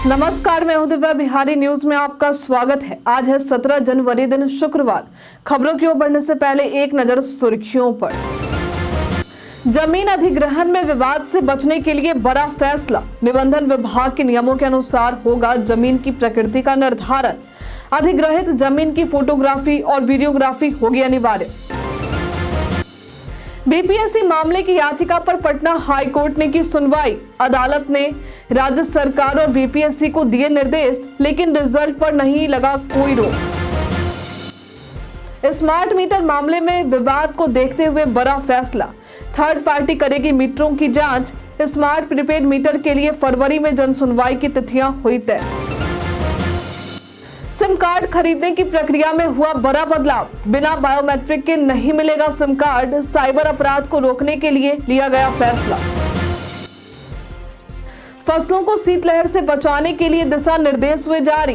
नमस्कार, मैं हूं दिव्या। बिहारी न्यूज में आपका स्वागत है। आज है 17 जनवरी, दिन शुक्रवार। खबरों की ओर बढ़ने से पहले एक नजर सुर्खियों पर। जमीन अधिग्रहण में विवाद से बचने के लिए बड़ा फैसला। निबंधन विभाग के नियमों के अनुसार होगा जमीन की प्रकृति का निर्धारण। अधिग्रहित जमीन की फोटोग्राफी और वीडियोग्राफी होगी अनिवार्य। बीपीएससी मामले की याचिका पर पटना हाई कोर्ट ने की सुनवाई। अदालत ने राज्य सरकार और बीपीएससी को दिए निर्देश, लेकिन रिजल्ट पर नहीं लगा कोई रोक। स्मार्ट मीटर मामले में विवाद को देखते हुए बड़ा फैसला। थर्ड पार्टी करेगी मीटरों की जांच। स्मार्ट प्रीपेड मीटर के लिए फरवरी में जनसुनवाई की तिथियां हुई तय। सिम कार्ड खरीदने की प्रक्रिया में हुआ बड़ा बदलाव। बिना बायोमेट्रिक के नहीं मिलेगा सिम कार्ड। साइबर अपराध को रोकने के लिए लिया गया फैसला। फसलों को शीतलहर से बचाने के लिए दिशा निर्देश हुए जारी।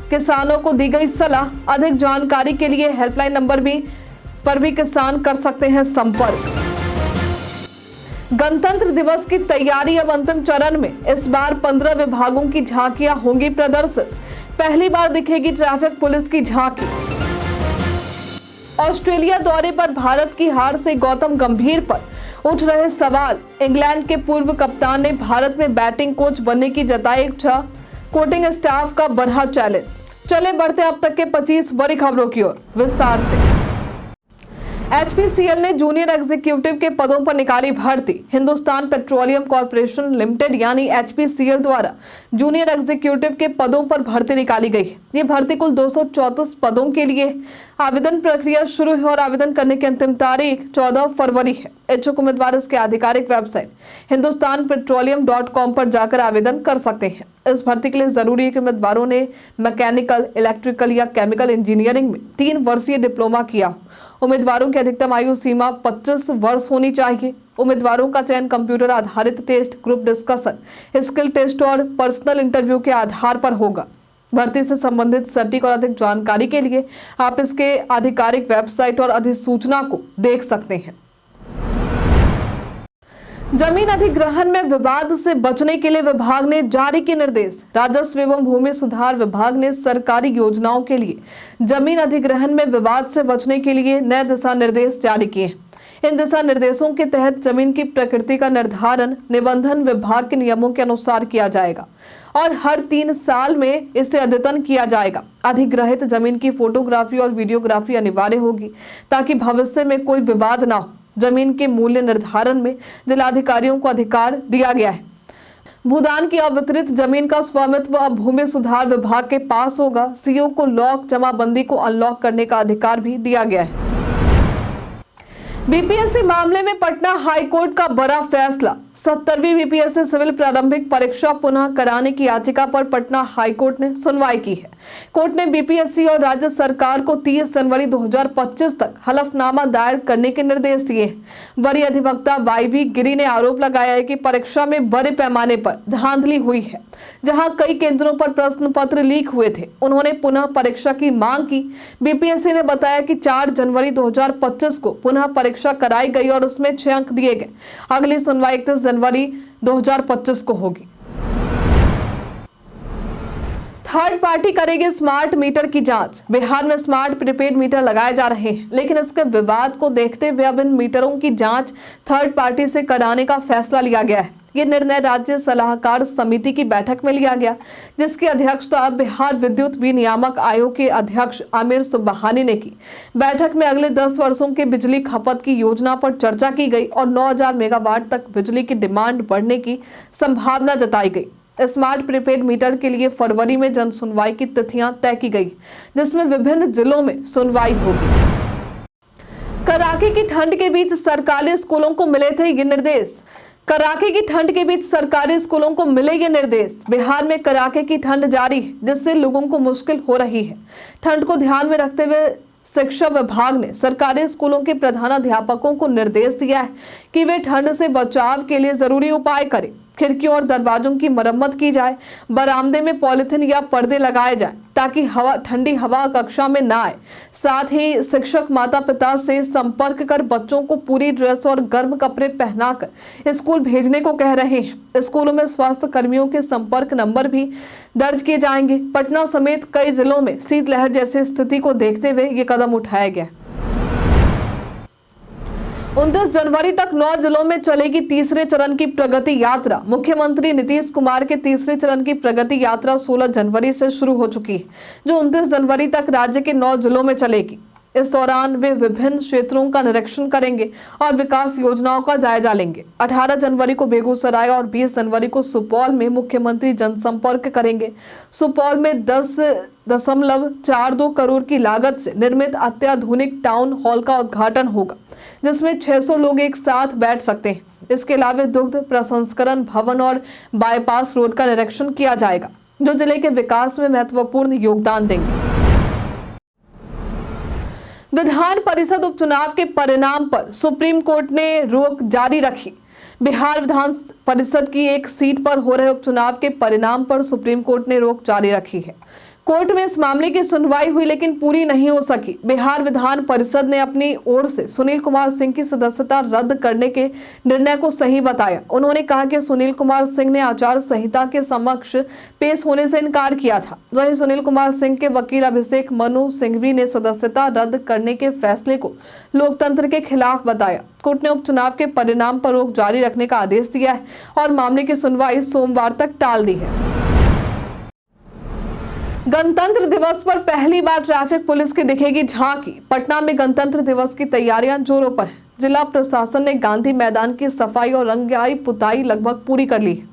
किसानों को दी गई सलाह। अधिक जानकारी के लिए हेल्पलाइन नंबर पर भी किसान कर सकते हैं संपर्क। गणतंत्र दिवस की तैयारी अब अंतिम चरण में। इस बार 15 विभागों की झांकियां होंगी प्रदर्शित। पहली बार दिखेगी ट्रैफिक पुलिस की झांकी। ऑस्ट्रेलिया दौरे पर भारत की हार से गौतम गंभीर पर उठ रहे सवाल। इंग्लैंड के पूर्व कप्तान ने भारत में बैटिंग कोच बनने की जताई इच्छा। कोचिंग स्टाफ का बढ़ा चैलेंज। चले बढ़ते अब तक के 25 बड़ी खबरों की ओर विस्तार से। एचपीसीएल ने जूनियर एग्जीक्यूटिव के पदों पर निकाली भर्ती। हिंदुस्तान पेट्रोलियम कॉर्पोरेशन लिमिटेड यानी एचपीसीएल द्वारा जूनियर एग्जीक्यूटिव के पदों पर भर्ती निकाली गई है। ये भर्ती कुल 234 पदों के लिए। आवेदन प्रक्रिया शुरू है और आवेदन करने की अंतिम तारीख 14 फरवरी है। इच्छुक उम्मीदवार इसके आधिकारिक वेबसाइट hindustanpetroleum.com पर जाकर आवेदन कर सकते हैं। इस भर्ती के लिए जरूरी है कि उम्मीदवारों ने मैकेनिकल, इलेक्ट्रिकल या केमिकल इंजीनियरिंग में 3 वर्षीय डिप्लोमा किया हो। उम्मीदवारों की अधिकतम आयु सीमा 25 वर्ष होनी चाहिए। उम्मीदवारों का चयन कंप्यूटर आधारित test, group discussion, skill test और पर्सनल इंटरव्यू के आधार पर होगा। भर्ती से संबंधित सटीक और अधिक जानकारी के लिए आप इसके आधिकारिक वेबसाइट और अधिसूचना को देख सकते हैं। जमीन अधिग्रहण में विवाद से बचने के लिए विभाग ने जारी किए निर्देश। राजस्व एवं भूमि सुधार विभाग ने सरकारी योजनाओं के लिए जमीन अधिग्रहण में विवाद से बचने के लिए नए दिशा निर्देश जारी किए। इन दिशा निर्देशों के तहत जमीन की प्रकृति का निर्धारण निबंधन विभाग के नियमों के अनुसार किया जाएगा और हर 3 साल में इसे अद्यतन किया जाएगा। अधिग्रहित जमीन की फोटोग्राफी और वीडियोग्राफी अनिवार्य होगी ताकि भविष्य में कोई विवाद ना हो। जमीन के मूल्य निर्धारण में जिलाधिकारियों को अधिकार दिया गया है। भूदान की अवितरित जमीन का स्वामित्व अब भूमि सुधार विभाग के पास होगा। सीओ को लॉक जमाबंदी को अनलॉक करने का अधिकार भी दिया गया है। बीपीएससी मामले में पटना हाई कोर्ट का बड़ा फैसला। 70वीं बीपीएससी सिविल प्रारंभिक परीक्षा पुनः कराने की याचिका पर पटना हाई कोर्ट ने सुनवाई की है। कोर्ट ने बीपीएससी और राज्य सरकार को 30 जनवरी 2025 तक हलफनामा दायर करने के निर्देश दिए हैं। वरीय अधिवक्ता वाईवी गिरी ने आरोप लगाया है कि परीक्षा में बड़े पैमाने पर धांधली हुई है, जहां कई केंद्रों पर प्रश्न पत्र लीक हुए थे। उन्होंने पुनः परीक्षा की मांग की। बीपीएससी ने बताया कि 4 जनवरी 2025 को पुनः परीक्षा कराई गई और उसमें 6 अंक दिए गए। अगली सुनवाई 31 जनवरी 2025 को होगी। थर्ड पार्टी करेगी स्मार्ट मीटर की जांच। बिहार में स्मार्ट प्रीपेड मीटर लगाए जा रहे हैं, लेकिन इसके विवाद को देखते हुए अब इन मीटरों की जांच थर्ड पार्टी से कराने का फैसला लिया गया है। ये निर्णय राज्य सलाहकार समिति की बैठक में लिया गया, जिसकी अध्यक्षता बिहार विद्युत विनियामक आयोग के अध्यक्ष आमिर सुबहानी ने की। बैठक में अगले 10 वर्षों के बिजली खपत की योजना पर चर्चा की गई और 9000 मेगावाट तक बिजली की डिमांड बढ़ने की संभावना जताई गई। स्मार्ट प्रीपेड मीटर के लिए फरवरी में जन सुनवाई की तिथियां तय की गई, जिसमें विभिन्न जिलों में सुनवाई होगी। कड़ाके की ठंड के बीच सरकारी स्कूलों को मिले थे ये निर्देश। कड़ाके की ठंड के बीच सरकारी स्कूलों को मिले ये निर्देश। बिहार में कड़ाके की ठंड जारी है, जिससे लोगों को मुश्किल हो रही है। ठंड को ध्यान में रखते हुए शिक्षा विभाग ने सरकारी स्कूलों के प्रधानाध्यापकों को निर्देश दिया है कि वे ठंड से बचाव के लिए जरूरी उपाय करें। खिड़कियों और दरवाजों की मरम्मत की जाए, बरामदे में पॉलिथीन या पर्दे लगाए जाएं ताकि ठंडी हवा कक्षा में ना आए। साथ ही शिक्षक माता पिता से संपर्क कर बच्चों को पूरी ड्रेस और गर्म कपड़े पहनाकर स्कूल भेजने को कह रहे हैं। स्कूलों में स्वास्थ्य कर्मियों के संपर्क नंबर भी दर्ज किए जाएंगे। पटना समेत कई जिलों में शीतलहर जैसी स्थिति को देखते हुए ये कदम उठाया गया। 29 जनवरी तक 9 जिलों में चलेगी तीसरे चरण की प्रगति यात्रा। मुख्यमंत्री नीतीश कुमार के तीसरे चरण की प्रगति यात्रा 16 जनवरी से शुरू हो चुकी है, जो 29 जनवरी तक राज्य के 9 जिलों में चलेगी। इस दौरान वे विभिन्न क्षेत्रों का निरीक्षण करेंगे और विकास योजनाओं का जायजा लेंगे। 18 जनवरी को बेगूसराय और 20 जनवरी को सुपौल में मुख्यमंत्री जनसंपर्क करेंगे। सुपौल में 10.42 करोड़ की लागत से निर्मित अत्याधुनिक टाउन हॉल का उद्घाटन होगा, जिसमें 600 लोग एक साथ बैठ सकते हैं। इसके अलावा दुग्ध प्रसंस्करण भवन और बाईपास रोड का निरीक्षण किया जाएगा, जो जिले के विकास में महत्वपूर्ण योगदान देंगे। विधान परिषद उपचुनाव के परिणाम पर सुप्रीम कोर्ट ने रोक जारी रखी। बिहार विधान परिषद की एक सीट पर हो रहे उपचुनाव के परिणाम पर सुप्रीम कोर्ट ने रोक जारी रखी है। कोर्ट में इस मामले की सुनवाई हुई, लेकिन पूरी नहीं हो सकी। बिहार विधान परिषद ने अपनी ओर से सुनील कुमार सिंह की सदस्यता रद्द करने के निर्णय को सही बताया। उन्होंने कहा कि सुनील कुमार सिंह ने आचार संहिता के समक्ष पेश होने से इनकार किया था। वहीं सुनील कुमार सिंह के वकील अभिषेक मनु सिंघवी ने सदस्यता रद्द करने के फैसले को लोकतंत्र के खिलाफ बताया। कोर्ट ने उपचुनाव के परिणाम पर रोक जारी रखने का आदेश दिया है और मामले की सुनवाई सोमवार तक टाल दी है। गणतंत्र दिवस पर पहली बार ट्रैफिक पुलिस की दिखेगी झांकी। पटना में गणतंत्र दिवस की तैयारियां जोरों पर है। जिला प्रशासन ने गांधी मैदान की सफाई और रंगाई पुताई लगभग पूरी कर ली है।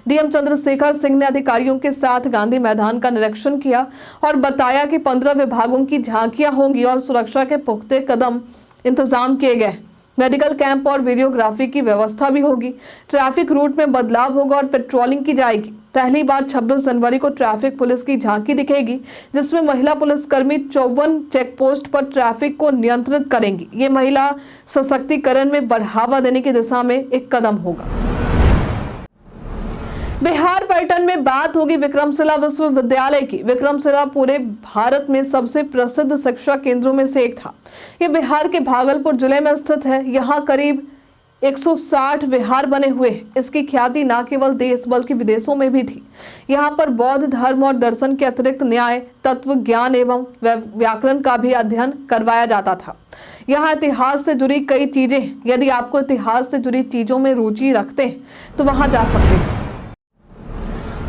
डीएम चंद्रशेखर सिंह ने अधिकारियों के साथ गांधी मैदान का निरीक्षण किया और बताया कि 15 विभागों की झांकियां होंगी और सुरक्षा के पुख्ते कदम इंतजाम किए गए। मेडिकल कैंप और वीडियोग्राफी की व्यवस्था भी होगी। ट्रैफिक रूट में बदलाव होगा और पेट्रोलिंग की जाएगी। पहली बार 26 जनवरी को ट्रैफिक पुलिस की झांकी दिखेगी, जिसमें महिला पुलिसकर्मी 54 चेक पोस्ट पर ट्रैफिक को नियंत्रित करेंगी। ये महिला सशक्तिकरण में बढ़ावा देने की दिशा में एक कदम होगा। बिहार पर्यटन में बात होगी विक्रमशिला विश्वविद्यालय की। विक्रमशिला पूरे भारत में सबसे प्रसिद्ध शिक्षा केंद्रों में से एक था। यह बिहार के भागलपुर जिले में स्थित है। यहाँ करीब 160 विहार बने हुए हैं। इसकी ख्याति न केवल देश बल्कि विदेशों में भी थी। यहाँ पर बौद्ध धर्म और दर्शन के अतिरिक्त न्याय, तत्व ज्ञान एवं व्याकरण का भी अध्ययन करवाया जाता था। यहाँ इतिहास से जुड़ी कई चीजें, यदि आपको इतिहास से जुड़ी चीजों में रुचि रखते हैं तो वहां जा सकते हैं।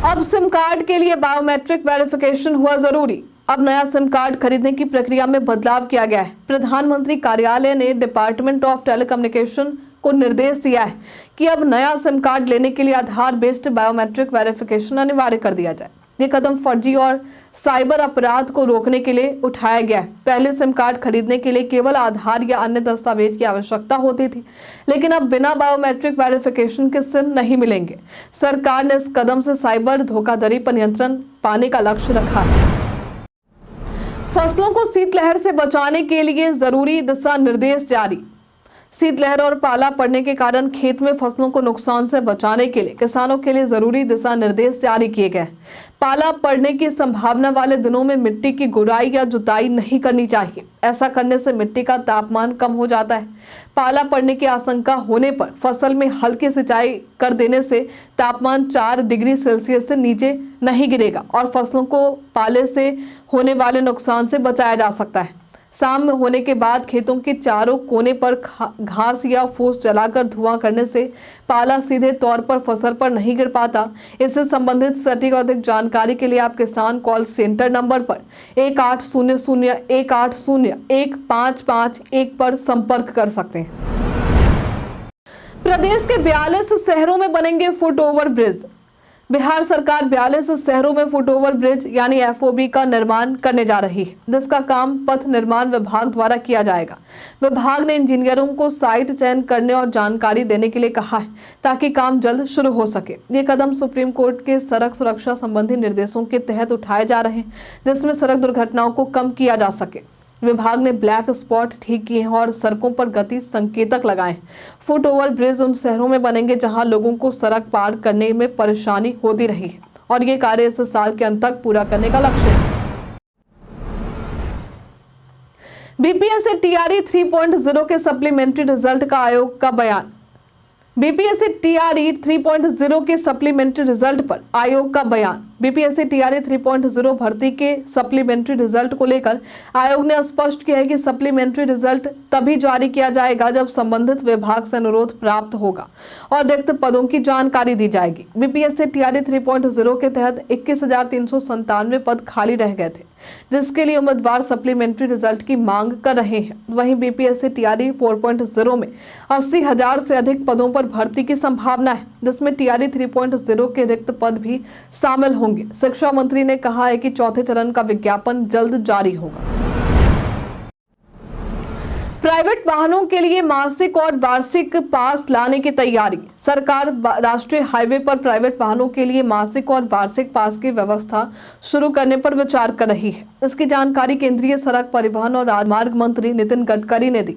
अब सिम कार्ड के लिए बायोमेट्रिक वेरिफिकेशन हुआ जरूरी। अब नया सिम कार्ड खरीदने की प्रक्रिया में बदलाव किया गया है। प्रधानमंत्री कार्यालय ने डिपार्टमेंट ऑफ टेलीकम्युनिकेशन को निर्देश दिया है कि अब नया सिम कार्ड लेने के लिए आधार बेस्ड बायोमेट्रिक वेरिफिकेशन अनिवार्य कर दिया जाए। ये कदम फर्जी और साइबर अपराध को रोकने के लिए उठाया गया है। पहले सिम कार्ड खरीदने के लिए केवल आधार या अन्य दस्तावेज की आवश्यकता होती थी, लेकिन अब बिना बायोमेट्रिक वेरिफिकेशन के सिम नहीं मिलेंगे। सरकार ने इस कदम से साइबर धोखाधड़ी पर नियंत्रण पाने का लक्ष्य रखा है। फसलों को शीतलहर से बचाने के लिए जरूरी दिशा निर्देश जारी। शीतलहर और पाला पड़ने के कारण खेत में फसलों को नुकसान से बचाने के लिए किसानों के लिए जरूरी दिशा निर्देश जारी किए गए। पाला पड़ने की संभावना वाले दिनों में मिट्टी की गुड़ाई या जुताई नहीं करनी चाहिए। ऐसा करने से मिट्टी का तापमान कम हो जाता है। पाला पड़ने की आशंका होने पर फसल में हल्की सिंचाई कर देने से तापमान 4 डिग्री सेल्सियस से नीचे नहीं गिरेगा और फसलों को पाले से होने वाले नुकसान से बचाया जा सकता है। शाम में होने के बाद खेतों के चारों कोने पर घास या फूस जलाकर धुआं करने से पाला सीधे तौर पर फसल पर नहीं गिर पाता। इससे संबंधित सटीक और अधिक जानकारी के लिए आप किसान कॉल सेंटर नंबर पर 1800-180-1551 पर संपर्क कर सकते हैं। प्रदेश के 42 शहरों में बनेंगे फुट ओवर ब्रिज। बिहार सरकार 42 शहरों में फुट ओवर ब्रिज यानी FOB का निर्माण करने जा रही है, जिसका काम पथ निर्माण विभाग द्वारा किया जाएगा। विभाग ने इंजीनियरों को साइट चयन करने और जानकारी देने के लिए कहा है, ताकि काम जल्द शुरू हो सके। ये कदम सुप्रीम कोर्ट के सड़क सुरक्षा संबंधी निर्देशों के तहत उठाए जा रहे हैं, जिसमें सड़क दुर्घटनाओं को कम किया जा सके। विभाग ने ब्लैक स्पॉट ठीक किए हैं और सड़कों पर गति संकेतक लगाए हैं। फुट ओवर ब्रिज उन शहरों में बनेंगे जहां लोगों को सड़क पार करने में परेशानी होती रही है और ये कार्य इस साल के अंत तक पूरा करने का लक्ष्य है। बीपीएससी टीआरई 3.0 के सप्लीमेंट्री रिजल्ट का आयोग का बयान। बीपीएससी टीआरई 3.0 के सप्लीमेंट्री रिजल्ट पर आयोग का बयान। बीपीएससी टीआरई 3.0 भर्ती के सप्लीमेंट्री रिजल्ट को लेकर आयोग ने स्पष्ट किया है कि सप्लीमेंट्री रिजल्ट तभी जारी किया जाएगा जब संबंधित विभाग से अनुरोध प्राप्त होगा और रिक्त पदों की जानकारी दी जाएगी। बीपीएससी टीआरई 3.0 के तहत 21,397 पद खाली रह गए थे, जिसके लिए उम्मीदवार सप्लीमेंट्री रिजल्ट की मांग कर रहे हैं। वहीं बीपीएससी टीआरई 4.0 में 80,000 से अधिक पदों पर भर्ती की संभावना है, जिसमें टीआरई 3.0 के रिक्त पद भी शामिल होंगे। शिक्षा मंत्री ने कहा है कि चौथे चरण का विज्ञापन जल्द जारी होगा। प्राइवेट वाहनों के लिए मासिक और वार्षिक पास लाने की तैयारी। सरकार राष्ट्रीय हाईवे पर प्राइवेट वाहनों के लिए मासिक और वार्षिक पास की व्यवस्था शुरू करने पर विचार कर रही है। इसकी जानकारी केंद्रीय सड़क परिवहन और राजमार्ग मंत्री नितिन गडकरी ने दी।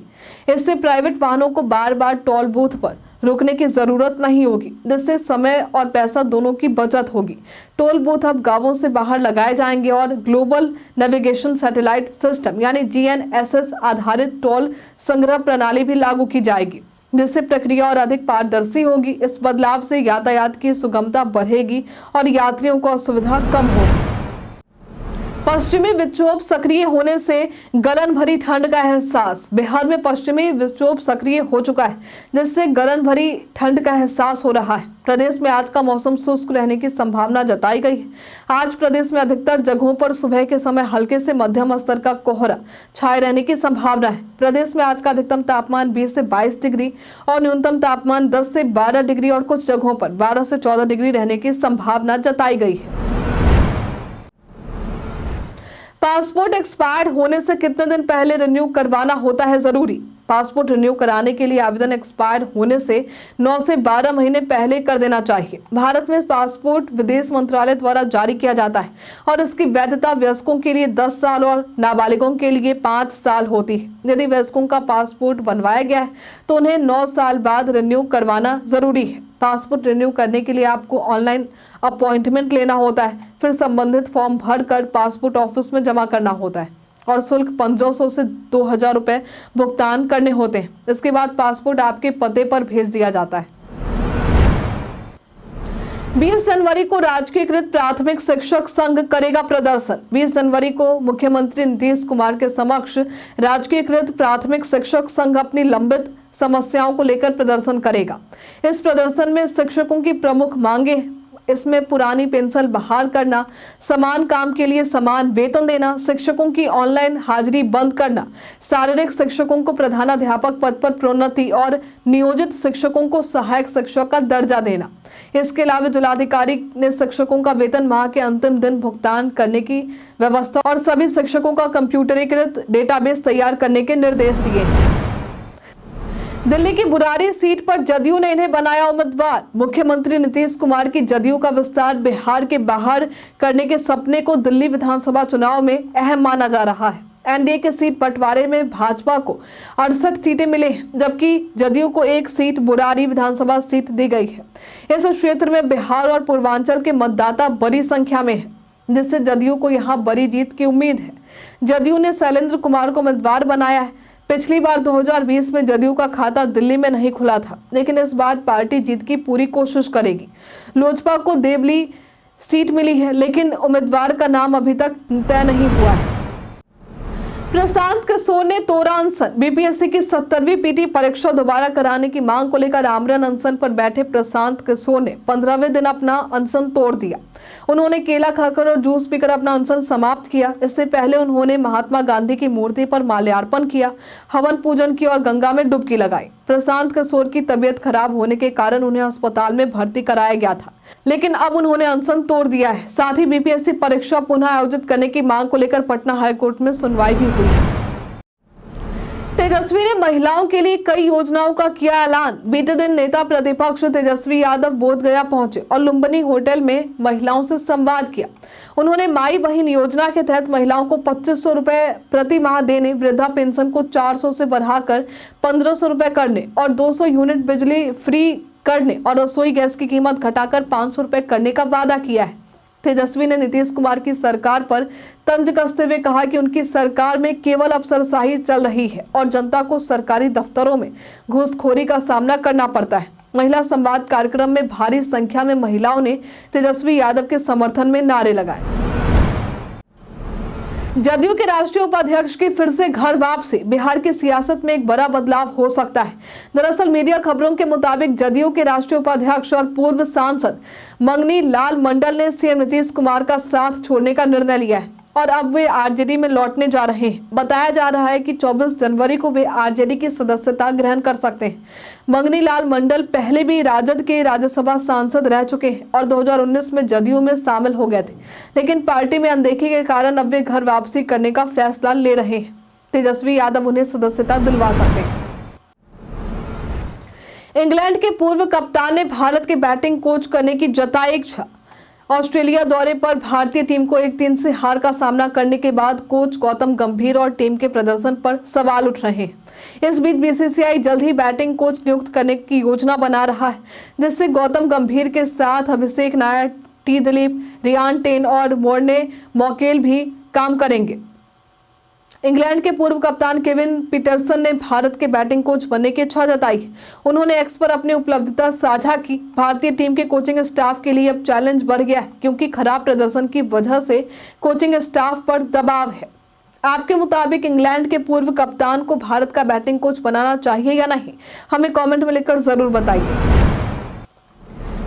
इससे प्राइवेट वाहनों को बार बार टोल बूथ पर रुकने की जरूरत नहीं होगी, जिससे समय और पैसा दोनों की बचत होगी। टोल बूथ अब गांवों से बाहर लगाए जाएंगे और ग्लोबल नेविगेशन सैटेलाइट सिस्टम यानी GNSS आधारित टोल संग्रह प्रणाली भी लागू की जाएगी, जिससे प्रक्रिया और अधिक पारदर्शी होगी। इस बदलाव से यातायात की सुगमता बढ़ेगी और यात्रियों को असुविधा कम होगी। पश्चिमी विक्षोभ सक्रिय होने से गलन भरी ठंड का एहसास। बिहार में पश्चिमी विक्षोभ सक्रिय हो चुका है, जिससे गलन भरी ठंड का एहसास हो रहा है। प्रदेश में आज का मौसम शुष्क रहने की संभावना जताई गई है। आज प्रदेश में अधिकतर जगहों पर सुबह के समय हल्के से मध्यम स्तर का कोहरा छाए रहने की संभावना है। प्रदेश में आज का अधिकतम तापमान 20 से 22 डिग्री और न्यूनतम तापमान 10 से 12 डिग्री और कुछ जगहों पर 12 से 14 डिग्री रहने की संभावना जताई गई है। पासपोर्ट एक्सपायर होने से कितने दिन पहले रिन्यू करवाना होता है जरूरी। पासपोर्ट रिन्यू कराने के लिए आवेदन एक्सपायर होने से 9 से 12 महीने पहले कर देना चाहिए। भारत में पासपोर्ट विदेश मंत्रालय द्वारा जारी किया जाता है और इसकी वैधता वयस्कों के लिए 10 साल और नाबालिगों के लिए 5 साल होती है। यदि वयस्कों का पासपोर्ट बनवाया गया है तो उन्हें 9 साल बाद रिन्यू करवाना जरूरी है। पासपोर्ट रिन्यू करने के लिए आपको ऑनलाइन अपॉइंटमेंट लेना होता है, फिर संबंधित फॉर्म भरकर पासपोर्ट ऑफिस में जमा करना होता है और शुल्क 1500 से 2000 रुपए भुगतान करने होते हैं। इसके बाद पासपोर्ट आपके पते पर भेज दिया जाता है। 20 जनवरी को राजकीयकृत प्राथमिक शिक्षक संघ करेगा प्रदर्शन। 20 जनवरी को मुख्यमंत्री नीतीश कुमार के समक्ष राजकीयकृत प्राथमिक शिक्षक संघ अपनी लंबित समस्याओं को लेकर प्रदर्शन करेगा। इस प्रदर्शन में शिक्षकों की प्रमुख मांगे इसमें पुरानी पेंशन बहाल करना, समान काम के लिए समान वेतन देना, शिक्षकों की ऑनलाइन हाजिरी बंद करना, शारीरिक शिक्षकों को प्रधानाध्यापक पद पर प्रोन्नति और नियोजित शिक्षकों को सहायक शिक्षक का दर्जा देना। इसके अलावा जिलाधिकारी ने शिक्षकों का वेतन माह के अंतिम दिन भुगतान करने की व्यवस्था और सभी शिक्षकों का कंप्यूटरीकृत डेटाबेस तैयार करने के निर्देश दिए। दिल्ली की बुरारी सीट पर जदयू ने इन्हें बनाया उम्मीदवार। मुख्यमंत्री नीतीश कुमार की जदयू का विस्तार बिहार के बाहर करने के सपने को दिल्ली विधानसभा चुनाव में अहम माना जा रहा है। एनडीए के सीट बंटवारे में भाजपा को 68 सीटें मिले हैं, जबकि जदयू को 1 सीट बुरारी विधानसभा सीट दी गई है। इस क्षेत्र में बिहार और पूर्वांचल के मतदाता बड़ी संख्या में है, जिससे जदयू को यहां बड़ी जीत की उम्मीद है। जदयू ने शैलेंद्र कुमार को उम्मीदवार बनाया है। पिछली बार 2020 में जदयू का खाता दिल्ली में नहीं खुला था, लेकिन इस बार पार्टी जीत की पूरी कोशिश करेगी। लोजपा को देवली सीट मिली है, लेकिन उम्मीदवार का नाम अभी तक तय नहीं हुआ है। प्रशांत किशोर ने तोड़ा अनशन। बीपीएससी की 70वीं पीटी परीक्षा दोबारा कराने की मांग को लेकर आमरण अनशन पर बैठे प्रशांत किशोर ने 15वें दिन अपना अनशन तोड़ दिया। उन्होंने केला खाकर और जूस पीकर अपना अनशन समाप्त किया। इससे पहले उन्होंने महात्मा गांधी की मूर्ति पर माल्यार्पण किया, हवन पूजन किया और गंगा में डुबकी लगाई। प्रशांत किशोर की तबीयत खराब होने के कारण उन्हें अस्पताल में भर्ती कराया गया था, लेकिन अब उन्होंने अनशन तोड़ दिया है। साथ ही बीपीएससी परीक्षा पुनः आयोजित करने की मांग को लेकर पटना हाईकोर्ट में सुनवाई भी हुई। तेजस्वी ने महिलाओं के लिए कई योजनाओं का किया ऐलान। बीते दिन नेता प्रतिपक्ष तेजस्वी यादव बोधगया पहुंचे और लुम्बिनी होटल में महिलाओं से संवाद किया। उन्होंने माई बहन योजना के तहत महिलाओं को 2500 रुपए प्रति माह देने, वृद्धा पेंशन को 400 से बढ़ाकर 1500 रुपए करने और 200 यूनिट बिजली फ्री करने और रसोई गैस की कीमत घटाकर 500 रुपए करने का वादा किया है। तेजस्वी ने नीतीश कुमार की सरकार पर तंज कसते हुए कहा कि उनकी सरकार में केवल अफसरशाही चल रही है और जनता को सरकारी दफ्तरों में घूसखोरी का सामना करना पड़ता है। महिला संवाद कार्यक्रम में भारी संख्या में महिलाओं ने तेजस्वी यादव के समर्थन में नारे लगाए। जदयू के राष्ट्रीय उपाध्यक्ष की फिर से घर वापसी, बिहार की सियासत में एक बड़ा बदलाव हो सकता है। दरअसल मीडिया खबरों के मुताबिक जदयू के राष्ट्रीय उपाध्यक्ष और पूर्व सांसद मंगनी लाल मंडल ने सीएम नीतीश कुमार का साथ छोड़ने का निर्णय लिया है और अब वे आरजेडी में लौटने जा रहे हैं। बताया जा रहा है कि 24 जनवरी को वे आरजेडी की सदस्यता ग्रहण कर सकते हैं। मंगनी लाल मंडल पहले भी राजद के राज्यसभा सांसद रह चुके हैं और 2019 में जदयू में शामिल हो गए थे, लेकिन पार्टी में अनदेखी के कारण अब वे घर वापसी करने का फैसला ले रहे हैं। तेजस्वी यादव उन्हें सदस्यता दिलवा सकते हैं। इंग्लैंड के पूर्व कप्तान ने भारत के बैटिंग कोच करने की जताई इच्छा। ऑस्ट्रेलिया दौरे पर भारतीय टीम को 1-3 से हार का सामना करने के बाद कोच गौतम गंभीर और टीम के प्रदर्शन पर सवाल उठ रहे हैं। इस बीच बीसीसीआई जल्द ही बैटिंग कोच नियुक्त करने की योजना बना रहा है, जिससे गौतम गंभीर के साथ अभिषेक नायर, टी दिलीप, रियान टेन और मोर्ने मॉकेल भी काम करेंगे। इंग्लैंड के पूर्व कप्तान केविन पीटरसन ने भारत के बैटिंग कोच बनने की इच्छा जताई। उन्होंने एक्स पर अपनी उपलब्धता साझा की। भारतीय टीम के कोचिंग स्टाफ के लिए अब चैलेंज बढ़ गया है, क्योंकि खराब प्रदर्शन की वजह से कोचिंग स्टाफ पर दबाव है। आपके मुताबिक इंग्लैंड के पूर्व कप्तान को भारत का बैटिंग कोच बनाना चाहिए या नहीं? हमें कमेंट में लिखकर जरूर बताइए।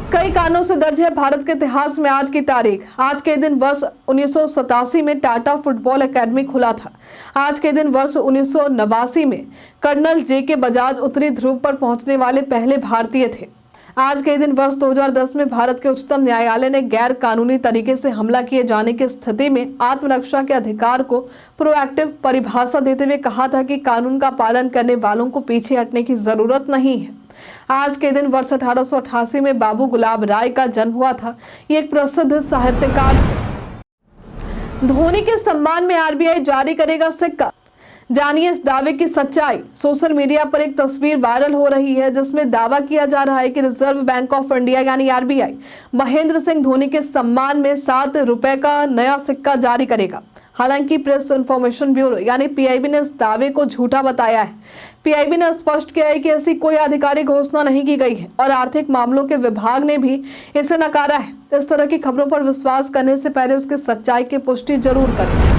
कई कारणों से दर्ज है भारत के इतिहास में आज की तारीख। आज के दिन वर्ष 1987 में टाटा फुटबॉल एकेडमी खुला था। आज के दिन वर्ष 1989 में कर्नल जेके बजाज उत्तरी ध्रुव पर पहुंचने वाले पहले भारतीय थे। आज के दिन वर्ष 2010 में भारत के उच्चतम न्यायालय ने गैर कानूनी तरीके से हमला किए जाने की स्थिति में आत्मरक्षा के अधिकार को प्रोएक्टिव परिभाषा देते हुए कहा था कि कानून का पालन करने वालों को पीछे हटने की जरूरत नहीं है। आज के दिन वर्ष 1888 में बाबू गुलाब राय का जन्म हुआ था। ये एक प्रसिद्ध साहित्यकार थे। धोनी के सम्मान में आरबीआई जारी करेगा सिक्का। जानिए इस दावे की सच्चाई। सोशल मीडिया पर एक तस्वीर वायरल हो रही है, जिसमें दावा किया जा रहा है कि रिजर्व बैंक ऑफ इंडिया यानी आरबीआई महेंद्र सिंह धोनी के सम्मान में 7 रुपए का नया सिक्का जारी करेगा। हालांकि प्रेस इंफॉर्मेशन ब्यूरो यानी पीआईबी ने इस दावे को झूठा बताया है। पीआईबी ने स्पष्ट किया है कि ऐसी कोई आधिकारिक घोषणा नहीं की गई है और आर्थिक मामलों के विभाग ने भी इसे नकारा है। इस तरह की खबरों पर विश्वास करने से पहले उसकी सच्चाई की पुष्टि जरूर करें।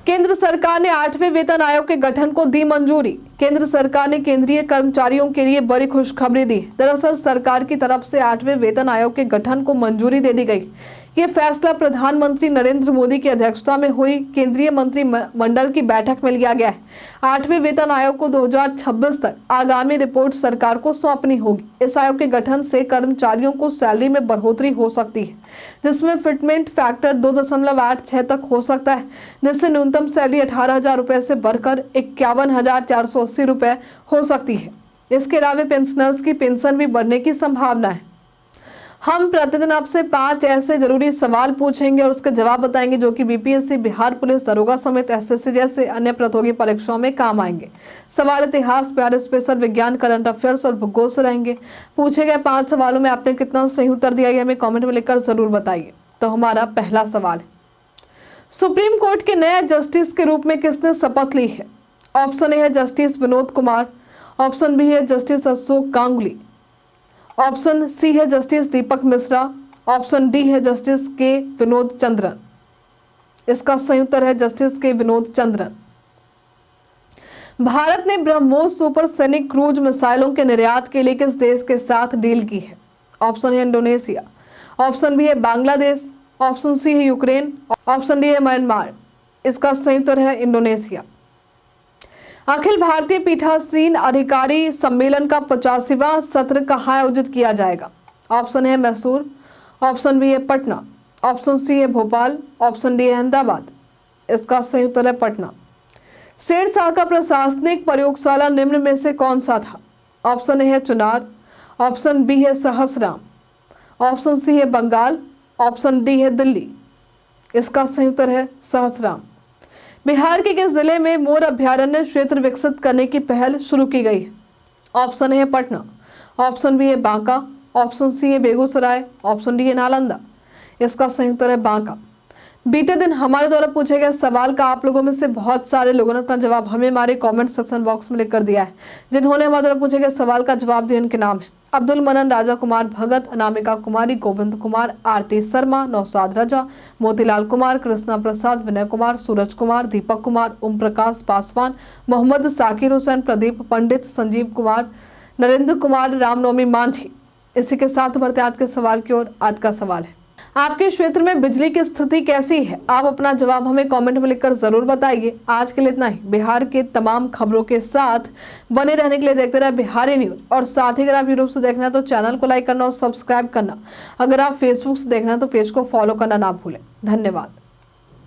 केंद्र सरकार ने 8वें वेतन आयोग के गठन को दी मंजूरी। केंद्र सरकार ने केंद्रीय कर्मचारियों के लिए बड़ी खुशखबरी दी। दरअसल सरकार की तरफ से 8वें वेतन आयोग के गठन को मंजूरी दे दी गई। ये फैसला प्रधानमंत्री नरेंद्र मोदी की अध्यक्षता में हुई केंद्रीय मंत्रिमंडल की बैठक में लिया गया है। 8वें वेतन आयोग को 2026 तक आगामी रिपोर्ट सरकार को सौंपनी होगी। इस आयोग के गठन से कर्मचारियों को सैलरी में बढ़ोतरी हो सकती है, जिसमें फिटमेंट फैक्टर 2.86 तक हो सकता है, जिससे न्यूनतम सैलरी 18,000 रुपए से बढ़कर 51,480 रुपए हो सकती है। इसके अलावा पेंशनर्स की पेंशन भी बढ़ने की संभावना है। हम प्रतिदिन आपसे 5 ऐसे जरूरी सवाल पूछेंगे और उसके जवाब बताएंगे जो कि बीपीएससी, बिहार पुलिस दरोगा समेत एसएससी जैसे अन्य प्रतियोगी परीक्षाओं में काम आएंगे। सवाल इतिहास, बिहार स्पेशल, विज्ञान, करंट अफेयर्स और भूगोल से रहेंगे। पूछे गए 5 सवालों में आपने कितना सही उत्तर दिया है हमें कमेंट में लिखकर जरूर बताइए। तो हमारा पहला सवाल है, सुप्रीम कोर्ट के नए जस्टिस के रूप में किसने शपथ ली है? ऑप्शन ए है justice Vinod Kumar, option B है justice Ashok Ganguly, option C है justice Deepak Mishra, option D है जस्टिस के विनोद चंद्रन। इसका सही उत्तर है जस्टिस के विनोद चंद्रन। भारत ने ब्रह्मोस सुपरसोनिक क्रूज मिसाइलों के निर्यात के लिए किस देश के साथ डील की है? ऑप्शन है इंडोनेशिया, ऑप्शन बी है बांग्लादेश, ऑप्शन सी है यूक्रेन, ऑप्शन डी है म्यांमार। इसका सही उत्तर है इंडोनेशिया। अखिल भारतीय पीठासीन अधिकारी सम्मेलन का 85वां सत्र कहाँ आयोजित किया जाएगा? ऑप्शन है मैसूर, ऑप्शन बी है पटना, ऑप्शन सी है भोपाल, ऑप्शन डी है अहमदाबाद। इसका सही उत्तर है पटना। शेरशाह का प्रशासनिक प्रयोगशाला निम्न में से कौन सा था? ऑप्शन ए है चुनार, ऑप्शन बी है सहसराम, ऑप्शन सी है बंगाल, ऑप्शन डी है दिल्ली। इसका सही उत्तर है सहसराम। बिहार के किस जिले में मोर अभयारण्य क्षेत्र विकसित करने की पहल शुरू की गई है? ऑप्शन ए है पटना, ऑप्शन बी है बांका, ऑप्शन सी है बेगूसराय, ऑप्शन डी है नालंदा। इसका सही उत्तर है बांका। बीते दिन हमारे द्वारा पूछे गए सवाल का आप लोगों में से बहुत सारे लोगों ने अपना जवाब हमें हमारे कमेंट सेक्शन बॉक्स में लिख कर दिया है। जिन्होंने हमारे द्वारा पूछे गए सवाल का जवाब दिया उनके नाम है अब्दुल मनन, राजा कुमार भगत, अनामिका कुमारी, गोविंद कुमार, आरती शर्मा, नौशाद राजा, मोतीलाल कुमार, कृष्णा प्रसाद, विनय कुमार, सूरज कुमार, दीपक कुमार, ओम प्रकाश पासवान, मोहम्मद साकिर हुसैन, प्रदीप पंडित, संजीव कुमार, नरेंद्र कुमार, रामनवमी मांझी। इसी के साथ बढ़ते आज के सवाल की ओर। आज का सवाल है, आपके क्षेत्र में बिजली की स्थिति कैसी है? आप अपना जवाब हमें कमेंट में लिखकर जरूर बताइए। आज के लिए इतना ही। बिहार के तमाम खबरों के साथ बने रहने के लिए देखते रहे बिहारी न्यूज, और साथ ही अगर आप यूट्यूब से देखना है तो चैनल को लाइक करना और सब्सक्राइब करना। अगर आप फेसबुक से देखना है तो पेज को फॉलो करना ना भूलें। धन्यवाद।